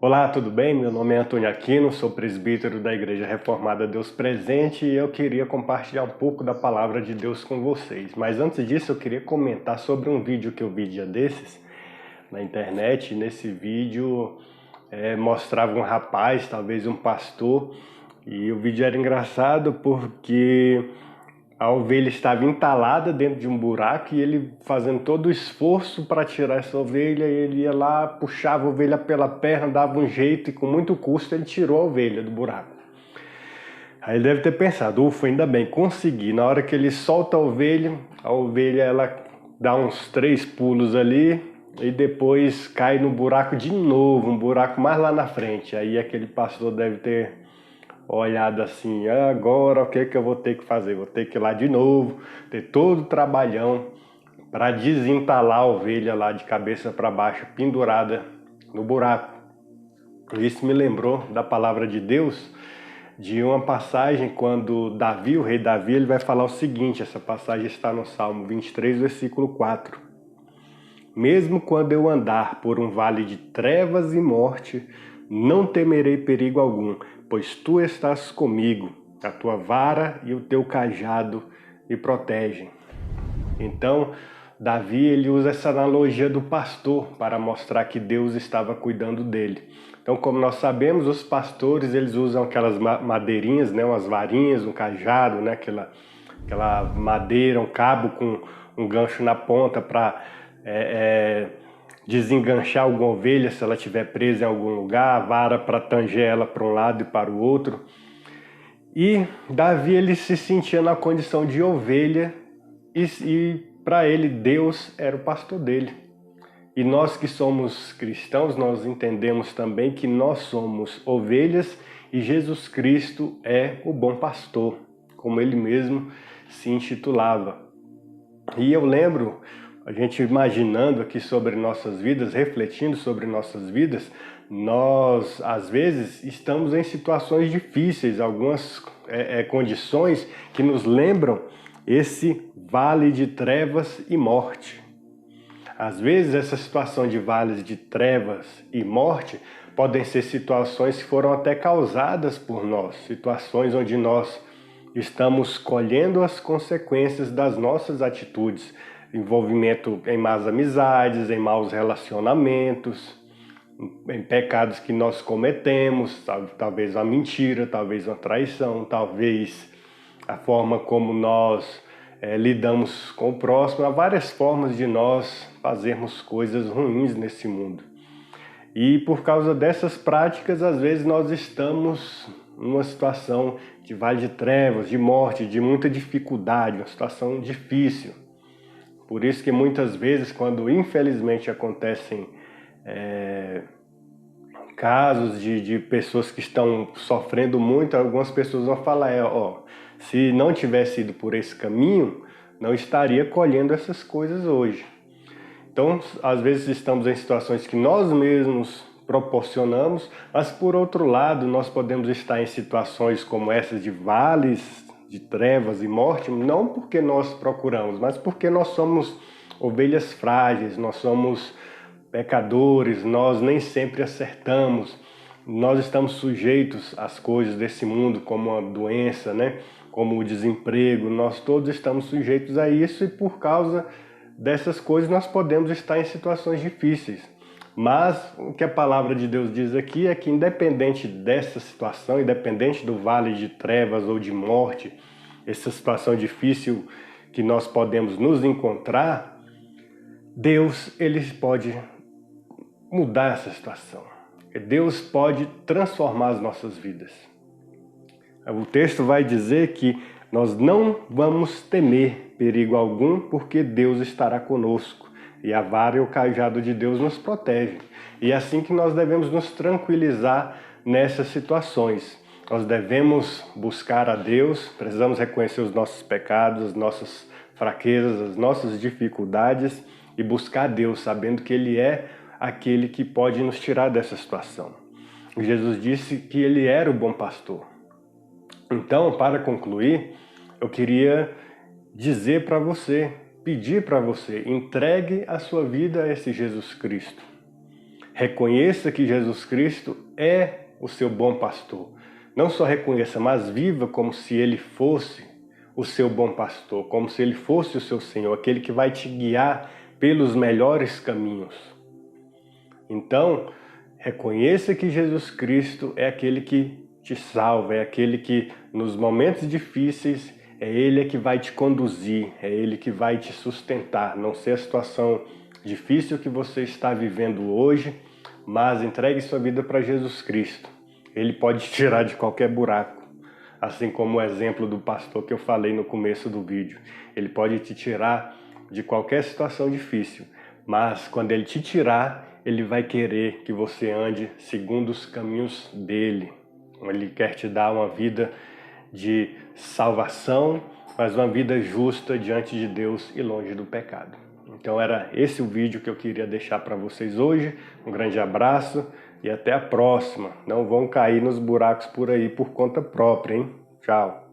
Olá, tudo bem? Meu nome é Antônio Aquino, sou presbítero da Igreja Reformada Deus Presente e eu queria compartilhar um pouco da palavra de Deus com vocês. Mas antes disso, eu queria comentar sobre um vídeo que eu vi dia desses na internet. Nesse vídeo mostrava um rapaz, talvez um pastor, e o vídeo era engraçado porque a ovelha estava entalada dentro de um buraco e ele fazendo todo o esforço para tirar essa ovelha. Ele ia lá, puxava a ovelha pela perna, dava um jeito e com muito custo ele tirou a ovelha do buraco. Aí ele deve ter pensado, ufa, ainda bem, consegui. Na hora que ele solta a ovelha ela dá uns 3 pulos ali e depois cai no buraco de novo, um buraco mais lá na frente. Aí aquele pastor deve ter olhado assim, agora o que que eu vou ter que fazer? Vou ter que ir lá de novo, ter todo o trabalhão para desentalar a ovelha lá de cabeça para baixo, pendurada no buraco. Isso me lembrou da palavra de Deus, de uma passagem quando Davi, o rei Davi, ele vai falar o seguinte, essa passagem está no Salmo 23, versículo 4. Mesmo quando eu andar por um vale de trevas e morte, não temerei perigo algum, pois tu estás comigo, a tua vara e o teu cajado me protegem. Então, Davi ele usa essa analogia do pastor para mostrar que Deus estava cuidando dele. Então, como nós sabemos, os pastores eles usam aquelas madeirinhas, né, umas varinhas, um cajado, né, aquela madeira, um cabo com um gancho na ponta para desenganchar alguma ovelha se ela estiver presa em algum lugar, a vara para tanger ela para um lado e para o outro. E Davi ele se sentia na condição de ovelha e para ele Deus era o pastor dele. E nós que somos cristãos, nós entendemos também que nós somos ovelhas e Jesus Cristo é o bom pastor, como ele mesmo se intitulava. E eu lembro, a gente imaginando aqui sobre nossas vidas, refletindo sobre nossas vidas, nós às vezes estamos em situações difíceis, algumas condições que nos lembram esse vale de trevas e morte. Às vezes essa situação de vales de trevas e morte podem ser situações que foram até causadas por nós, situações onde nós estamos colhendo as consequências das nossas atitudes, envolvimento em más amizades, em maus relacionamentos, em pecados que nós cometemos, talvez uma mentira, talvez uma traição, talvez a forma como nós lidamos com o próximo. Há várias formas de nós fazermos coisas ruins nesse mundo. E por causa dessas práticas, às vezes nós estamos numa situação de vale de trevas, de morte, de muita dificuldade, uma situação difícil. Por isso que muitas vezes, quando infelizmente acontecem casos de pessoas que estão sofrendo muito, algumas pessoas vão falar, se não tivesse ido por esse caminho, não estaria colhendo essas coisas hoje. Então, às vezes estamos em situações que nós mesmos proporcionamos, mas por outro lado, nós podemos estar em situações como essas de vales, de trevas e morte, não porque nós procuramos, mas porque nós somos ovelhas frágeis, nós somos pecadores, nós nem sempre acertamos, nós estamos sujeitos às coisas desse mundo, como a doença, né? Como o desemprego, nós todos estamos sujeitos a isso e por causa dessas coisas nós podemos estar em situações difíceis. Mas o que a palavra de Deus diz aqui é que independente dessa situação, independente do vale de trevas ou de morte, essa situação difícil que nós podemos nos encontrar, Deus ele pode mudar essa situação. Deus pode transformar as nossas vidas. O texto vai dizer que nós não vamos temer perigo algum, porque Deus estará conosco. E a vara e o cajado de Deus nos protegem. E é assim que nós devemos nos tranquilizar nessas situações. Nós devemos buscar a Deus, precisamos reconhecer os nossos pecados, as nossas fraquezas, as nossas dificuldades e buscar a Deus, sabendo que Ele é aquele que pode nos tirar dessa situação. Jesus disse que Ele era o bom pastor. Então, para concluir, eu queria dizer para você, pedir para você, entregue a sua vida a esse Jesus Cristo. Reconheça que Jesus Cristo é o seu bom pastor. Não só reconheça, mas viva como se Ele fosse o seu bom pastor, como se Ele fosse o seu Senhor, aquele que vai te guiar pelos melhores caminhos. Então, reconheça que Jesus Cristo é aquele que te salva, é aquele que nos momentos difíceis é Ele que vai te conduzir, é Ele que vai te sustentar. Não sei a situação difícil que você está vivendo hoje, mas entregue sua vida para Jesus Cristo. Ele pode te tirar de qualquer buraco, assim como o exemplo do pastor que eu falei no começo do vídeo. Ele pode te tirar de qualquer situação difícil, mas quando Ele te tirar, Ele vai querer que você ande segundo os caminhos dEle. Ele quer te dar uma vida de salvação, mas uma vida justa diante de Deus e longe do pecado. Então era esse o vídeo que eu queria deixar para vocês hoje. Um grande abraço e até a próxima. Não vão cair nos buracos por aí por conta própria, hein? Tchau!